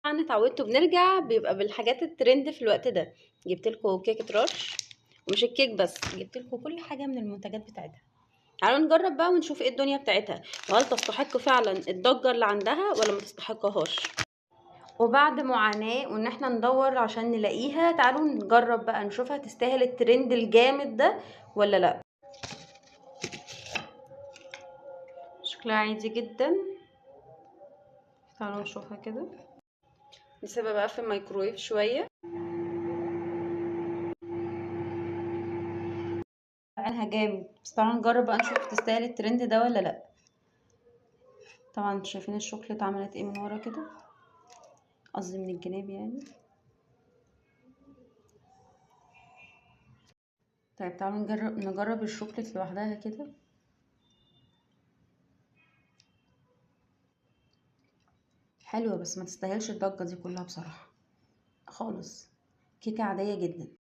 طبعا اتعودتوا بنرجع بيبقى بالحاجات الترند في الوقت ده. جبت لكم كيكه رش، ومش الكيك بس، جبت لكم كل حاجه من المنتجات بتاعتها. تعالوا نجرب بقى ونشوف ايه الدنيا بتاعتها، وهل تستحق فعلا الضجه اللي عندها ولا ما تستحقهاش. وبعد معاناه وان احنا ندور عشان نلاقيها، تعالوا نجرب بقى نشوفها تستاهل الترند الجامد ده ولا لا. شكلها عادي جدا. تعالوا نشوفها كده. نسيبها بقى في الميكرويف شويه. عينها جامد، بس تعالوا نجرب بقى نشوف تستاهل الترند ده ولا لا. طبعا انتوا شايفين الشوكليت عملت ايه من ورا كده، قصدي من الجناب يعني. طيب تعالوا نجرب الشوكليت لوحدها كده. حلوة بس ما تستاهلش الضجة دي كلها بصراحة خالص. كيكة عادية جدا.